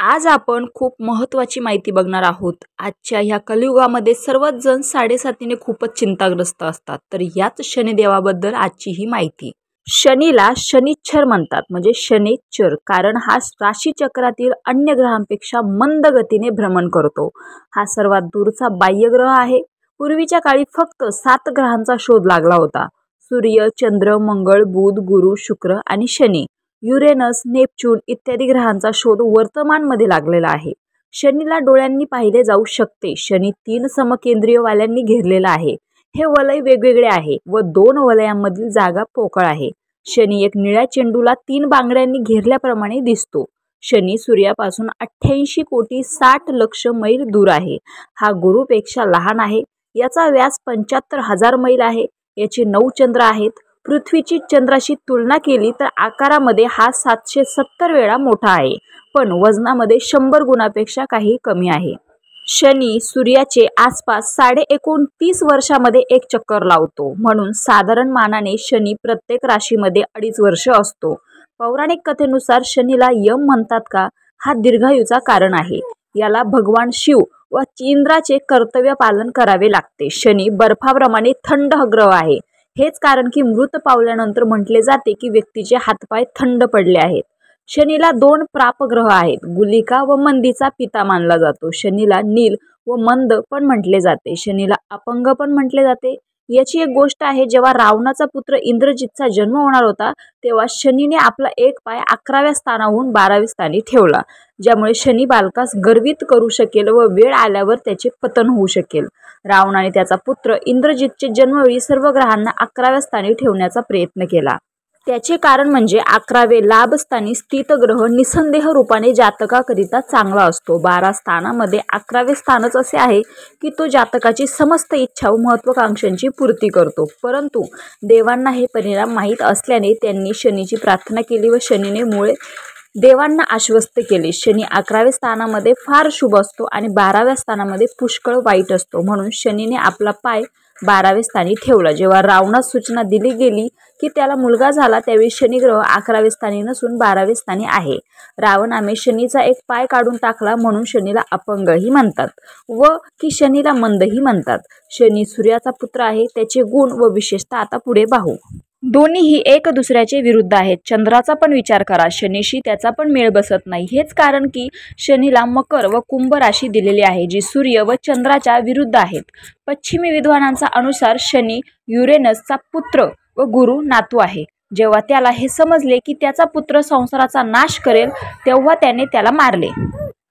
आज आपण खूप महत्त्वाची माहिती बघणार आहोत। आजच्या ह्या कलियुगामध्ये सर्वच जण साडेसातीने खूपच चिंताग्रस्त असतात। तर याच शनिदेवाबद्दल आजची ही माहिती। शनीला शनिच्छर म्हणतात, म्हणजे शनिच्छर, कारण हा राशीचक्रातील अन्य ग्रहांपेक्षा मंद गतीने भ्रमण करतो। हा सर्वात दूरचा बाह्यग्रह आहे। पूर्वीच्या काळी फक्त 7 ग्रहांचा शोध लागला होता: सूर्य, चंद्र, मंगळ, बुध, गुरु, शुक्र आणि शनी। युरेनस, नेपच्यून इत्यादी ग्रहांचा शोध वर्तमानमध्ये लागलेला आहे। शनीला डोळ्यांनी पाहिले जाऊ शकते। शनी 3 समकेंद्रीय वलयांनी घेरलेला आहे। हे वलय वेगवेगळे आहे व 2 वलयांमधील जागा पोकळ आहे। शनी एक निळ्या चेंडूला 3 बांगड्यांनी घेरल्याप्रमाणे दिसतो। शनी सूर्यापासून 88 कोटी 60 लक्ष मैल दूर आहे। हा गुरुपेक्षा लहान आहे। याचा व्यास 75,000 मैल आहे। याचे 9 चंद्र आहेत। पृथ्वीची चंद्राशी तुलना केली तर आकारामध्ये हा 770 वेळा मोठा आहे, पण वजनामध्ये 100 गुणापेक्षा काही कमी आहे। शनी सूर्याचे आसपास 29.5 वर्षामध्ये एक चक्कर लावतो, म्हणून साधारण मानाने शनी प्रत्येक राशीमध्ये 2.5 वर्ष असतो। पौराणिक कथेनुसार शनीला यम म्हणतात का? हा दीर्घायूचा कारण आहे। याला भगवान शिव व इंद्राचे कर्तव्य पालन करावे लागते। शनी बर्फाप्रमाणे थंड ग्रह आहे। हेच कारण की मृत पावल्यानंतर म्हटले जाते की व्यक्तीचे हातपाय थंड पडले आहेत। शनीला 2 प्रापग्रह आहेत। गुलिका व मंदीचा पिता मानला जातो। शनीला नील व मंद पण म्हटले जाते। शनीला अपंग पण म्हटले जाते। याची एक गोष्ट आहे, जेव्हा रावणाचा पुत्र इंद्रजितचा जन्म होणार होता तेव्हा शनीने आपला एक पाय 11व्या स्थानाहून 12व्या स्थानी ठेवला, ज्यामुळे शनी बालकास गर्वित करू शकेल व वेळ आल्यावर त्याचे पतन होऊ शकेल। रावणाने त्याचा पुत्र इंद्रजितचे जन्मवेळी सर्व ग्रहांना 11व्या स्थानी ठेवण्याचा प्रयत्न केला। त्याचे कारण म्हणजे 11वे लाभस्थानी स्थित ग्रह निसंदेह रूपाने जातकाकरिता चांगला असतो। 12 स्थानामध्ये 11वे स्थानच असे आहे की तो जातकाची समस्त इच्छा व महत्वाकांक्षांची पूर्ती करतो। परंतु देवांना हे परिणाम माहीत असल्याने त्यांनी शनीची प्रार्थना केली व शनीने मुळे देवांना आश्वस्त केले। शनी 11व्या स्थानामध्ये फार शुभ असतो आणि 12व्या स्थानामध्ये पुष्कळ वाईट असतो, म्हणून शनीने आपला पाय 12व्या स्थानी ठेवला। जेव्हा रावणास सूचना दिली गेली की त्याला मुलगा झाला, त्यावेळी शनी ग्रह 11व्या स्थानी नसून 12व्या स्थानी आहे। रावणाने शनीचा एक पाय काढून टाकला, म्हणून शनीला अपंगही म्हणतात व की शनीला मंदही म्हणतात। शनी सूर्याचा पुत्र आहे। त्याचे गुण व विशेषता आता पुढे पाहू। दोन्हीही एक दुसऱ्याचे विरुद्ध आहेत। चंद्राचा पण विचार करा, शनीशी त्याचा पण मेळ बसत नाही। हेच कारण की शनीला मकर व कुंभ राशी दिलेली आहे, जी सूर्य व चंद्राच्या विरुद्ध आहेत। पश्चिमी विद्वानांचा अनुसार शनी युरेनसचा पुत्र व गुरु नातू आहे। जेव्हा त्याला हे समजले की त्याचा पुत्र संसाराचा नाश करेल, तेव्हा त्याने त्याला मारले।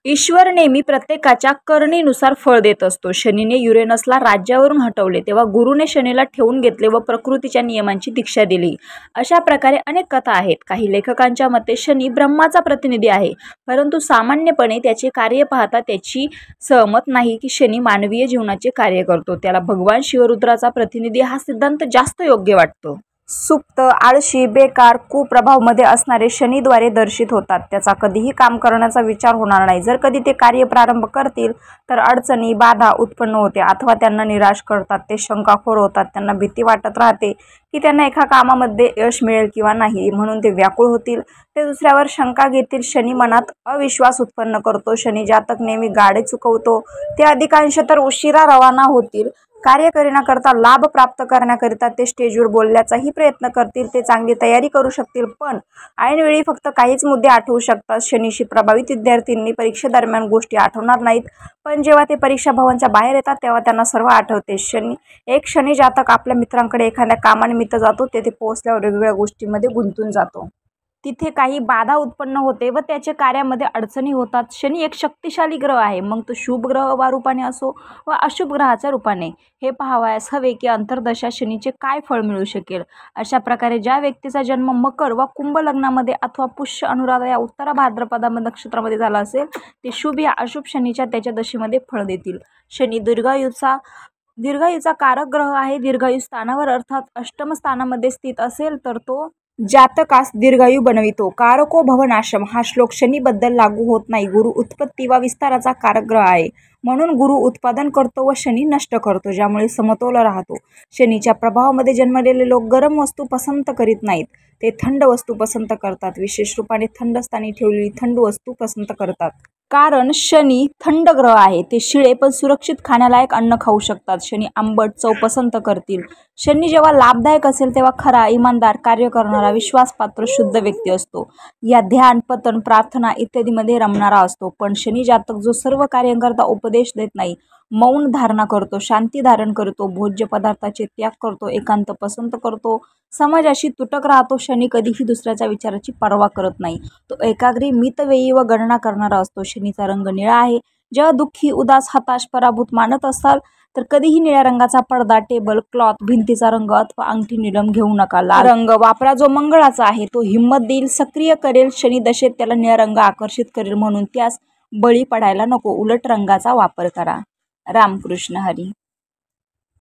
ईश्वर नेहमी प्रत्येकाच्या करणीनुसार फळ देत असतो। शनीने युरेनसला राज्यावरून हटवले, तेव्हा गुरुने शनीला ठेवून घेतले व प्रकृतीच्या नियमांची दीक्षा दिली। अशा प्रकारे अनेक कथा आहेत। काही लेखकांच्या मते शनी ब्रह्माचा प्रतिनिधी आहे, परंतु सामान्यपणे त्याचे कार्य पाहता त्याची सहमत नाही की शनी मानवीय जीवनाचे कार्य करतो। त्याला भगवान शिवरुद्राचा प्रतिनिधी हा सिद्धांत जास्त योग्य वाटतो। सुप्त, आळशी, बेकार, कुप्रभावमध्ये असणारे शनीद्वारे दर्शित होतात। त्याचा कधीही काम करण्याचा विचार होणार नाही। जर कधी ते कार्य प्रारंभ करतील तर अडचणी, बाधा उत्पन्न होते अथवा त्यांना निराश करतात। ते शंकाखोर होतात। त्यांना भीती वाटत राहते की त्यांना एका कामामध्ये यश मिळेल किंवा नाही, म्हणून ते व्याकुळ होतील। ते दुसऱ्यावर शंका घेतील। शनी मनात अविश्वास उत्पन्न करतो। शनी जातक नेहमी गाडे चुकवतो। ते अधिकांश तर उशिरा रवाना होतील। कार्य करण्याकरता, लाभ प्राप्त करण्याकरिता ते स्टेजवर बोलण्याचाही प्रयत्न करतील। ते चांगली तयारी करू शकतील, पण ऐनवेळी फक्त काहीच मुद्दे आठवू शकतात। शनीशी प्रभावित विद्यार्थ्यांनी परीक्षेदरम्यान गोष्टी आठवणार नाहीत, पण जेव्हा ते परीक्षा भवनाच्या बाहेर येतात तेव्हा त्यांना सर्व आठवते। एक शनी जातक आपल्या मित्रांकडे एखाद्या कामानिमित्त जातो। तेथे पोहोचल्यावर वेगवेगळ्या गोष्टींमध्ये गुंतून जातो। तिथे काही बाधा उत्पन्न होते व त्याच्या कार्यामध्ये अडचणी होतात। शनी एक शक्तिशाली ग्रह आहे, मग तो शुभ ग्रह वा रूपाने असो व अशुभ ग्रहाच्या रूपाने। हे पाहावयास हवे की अंतर्दशा शनीचे काय फळ मिळू शकेल। अशा प्रकारे ज्या व्यक्तीचा जन्म मकर व कुंभ लग्नामध्ये अथवा पुष्य, अनुराधा या उत्तरा भाद्रपदा नक्षत्रामध्ये झाला असेल, ते शुभ या अशुभ शनीच्या त्याच्या दशेमध्ये फळ देतील। शनी दीर्घायूचा कारक ग्रह आहे। दीर्घायू स्थानावर अर्थात अष्टम स्थानामध्ये स्थित असेल तर तो जातकास दीर्घायू बनवितो। कारको भवनाशम हा श्लोक शनीबद्दल लागू होत नाही। गुरु उत्पत्ती व विस्ताराचा कारक ग्रह आहे, म्हणून गुरु उत्पादन करतो व शनी नष्ट करतो, ज्यामुळे समतोल राहतो। शनीच्या प्रभावामध्ये जन्मलेले लोक गरम वस्तू पसंत करीत नाहीत, ते थंड वस्तू पसंत करतात। विशेष रूपाने थंड स्थानी ठेवलेली थंड वस्तू पसंत करतात। कारण शनी थंड ग्रह आहे. ते शिळे पण सुरक्षित खाण्यालायक अन्न खाऊ शकतात. शनी आंबट चव पसंत करतील. शनी जेव्हा लाभदायक असेल तेव्हा खरा, इमानदार, कार्य करणारा, विश्वासपात्र, शुद्ध व्यक्ती असतो. या ध्यान, पतन, प्रार्थना इत्यादीमध्ये रमणारा असतो. पण शनी जातक जो सर्व कार्यांकरता उपदेश देत नाही, मौन धारणा करतो, शांती धारण करतो, भोज्य पदार्थाचे त्याग करतो, एकांत पसंत करतो, समाजाशी तुटक राहतो. शनी कधीही दुसऱ्याच्या विचाराची पर्वा करत नाही. तो एकाग्री, मितव्ययी व गणना करणारा असतो. शनीचा रंग निळा आहे. जेव्हा दुःखी, उदास, हताश, पराभूत मानत असाल तर कधीही निळ्या रंगाचा पडदा, टेबल क्लॉथ, भिंतीचा रंग अथवा अंगठी निळम घेऊ नका. लाल रंग वापरा जो मंगळाचा आहे. तो हिंमत देईल, सक्रिय करेल. शनी दशेत त्याला निळा रंग आकर्षित करेल, म्हणून त्यास बळी पडायला नको. उलट रंगाचा वापर करा. रामकृष्ण हरी.